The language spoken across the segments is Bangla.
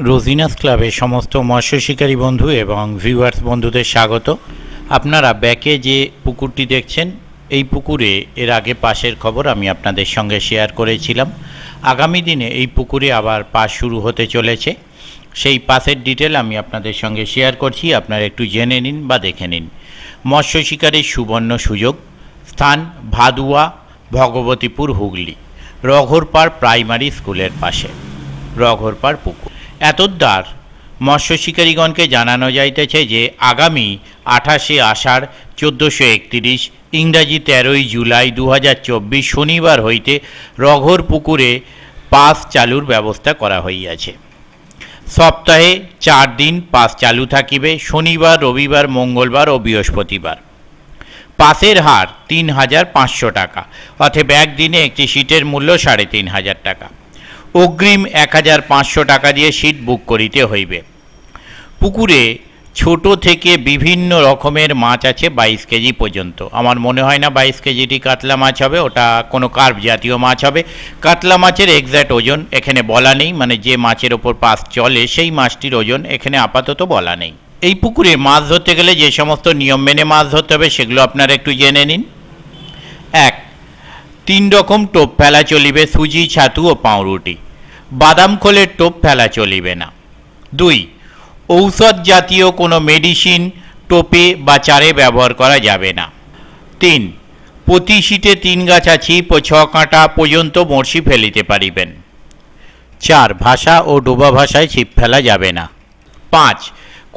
রোজিনাস ক্লাবে সমস্ত মৎস্য শিকারী বন্ধু এবং ভিউয়ার্স বন্ধুদের স্বাগত। আপনারা ব্যাকে যে পুকুরটি দেখছেন, এই পুকুরে এর আগে পাসের খবর আমি আপনাদের সঙ্গে শেয়ার করেছিলাম। আগামী দিনে এই পুকুরে আবার পাস শুরু হতে চলেছে, সেই পাসের ডিটেল আমি আপনাদের সঙ্গে শেয়ার করছি। আপনারা একটু জেনে নিন বা দেখে নিন। মৎস্য শিকারীর সুবর্ণ সুযোগ। স্থান ভাদুয়া, ভগবতীপুর, হুগলি, রঘরপাড় প্রাইমারি স্কুলের পাশে রঘরপাড় পুকুর। এতদ্বার মৎস্য শিকারীগণকে জানানো যাইতেছে যে আগামী 28শে আষাঢ় 1431 ইংরাজি 13ই জুলাই 2024 শনিবার হইতে রঘর পুকুরে পাস চালুর ব্যবস্থা করা হইয়াছে। সপ্তাহে 4 দিন পাস চালু থাকিবে, শনিবার, রবিবার, মঙ্গলবার ও বৃহস্পতিবার। পাসের হার 3500 টাকা, অর্থাৎ একদিনে একটি সিটের মূল্য 3500 টাকা। অগ্রিম 1500 টাকা দিয়ে সিট বুক করিতে হইবে। পুকুরে ছোট থেকে বিভিন্ন রকমের মাছ আছে 22 কেজি পর্যন্ত। আমার মনে হয় না 22 কেজিটি কাতলা মাছ হবে, ওটা কোনো কার্প জাতীয় মাছ হবে। কাতলা মাছের এক্স্যাক্ট ওজন এখানে বলা নেই, মানে যে মাছের ওপর পাস চলে সেই মাছটির ওজন এখানে আপাতত বলা নেই। এই পুকুরে মাছ ধরতে গেলে যে সমস্ত নিয়ম মেনে মাছ ধরতে হবে সেগুলো আপনারা একটু জেনে নিন। 1. 3 রকম টোপ ফেলা চলিবে, সুজি, ছাতু ও পাউরুটি। বাদাম খোলের টোপ ফেলা চলিবে না। 2. ঔষধ জাতীয় কোনো মেডিসিন টোপে বা চারে ব্যবহার করা যাবে না। 3. প্রতি সিটে 3 গাছা ছিপ ও 6 কাঁটা পর্যন্ত বড়শি ফেলিতে পারিবেন। 4. ভাষা ও ডোবা ভাষায় ছিপ ফেলা যাবে না। 5.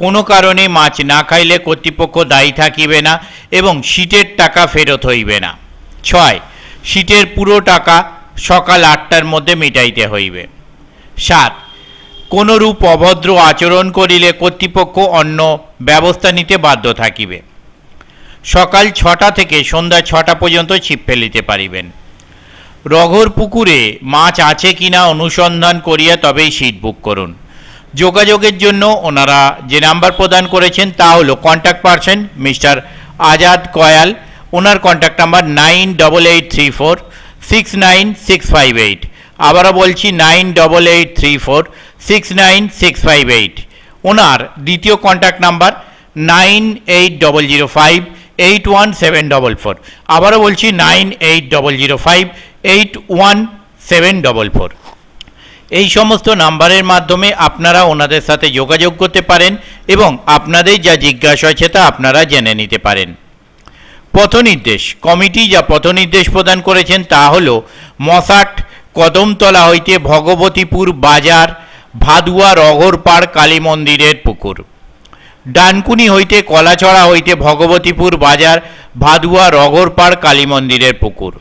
কোনো কারণে মাছ না খাইলে কর্তৃপক্ষ দায়ী থাকিবে না এবং সিটের টাকা ফেরত হইবে না। 6. সিটের পুরো টাকা সকাল 8টার মধ্যে মিটাইতে হইবে। 7. কোনরূপ অভদ্র আচরণ করিলে কর্তৃপক্ষ অন্য ব্যবস্থা নিতে বাধ্য থাকিবে। সকাল 6টা থেকে সন্ধ্যা 6টা পর্যন্ত ছিপ ফেলিতে পারিবেন। রঘর পুকুরে মাছ আছে কিনা অনুসন্ধান করিয়া তবেই সিট বুক করুন। যোগাযোগের জন্য ওনারা যে নাম্বার প্রদান করেছেন তা হলো contact person mister Azad Koyal. ওনার কন্ট্যাক্ট নাম্বার 9884696658। আবারও বলছি 9884696658। ওনার দ্বিতীয় কন্ট্যাক্ট নাম্বার 9800581744। আবারও বলছি 9800581744। এই সমস্ত নাম্বারের মাধ্যমে আপনারা ওনাদের সাথে যোগাযোগ করতে পারেন এবং আপনাদের যা জিজ্ঞাসা আছে তা আপনারা জেনে নিতে পারেন। পথনির্দেশ কমিটি যা পথনির্দেশ প্রদান করেছেন তা হল মশাট কদমতলা হইতে ভগবতীপুর বাজার, ভাদুয়া রঘরপাড় কালী মন্দিরের পুকুর। ডানকুনি হইতে কলাছড়া হইতে ভগবতীপুর বাজার, ভাদুয়া রঘরপাড় কালী মন্দিরের পুকুর।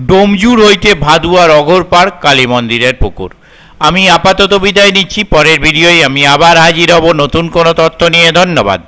ডোমজুর হইতে ভাদুয়া রঘরপাড় কালী মন্দিরের পুকুর। আমি আপাতত বিদায় নিচ্ছি। পরের ভিডিওয় আমি আবার হাজির হব নতুন কোনো তথ্য নিয়ে। ধন্যবাদ।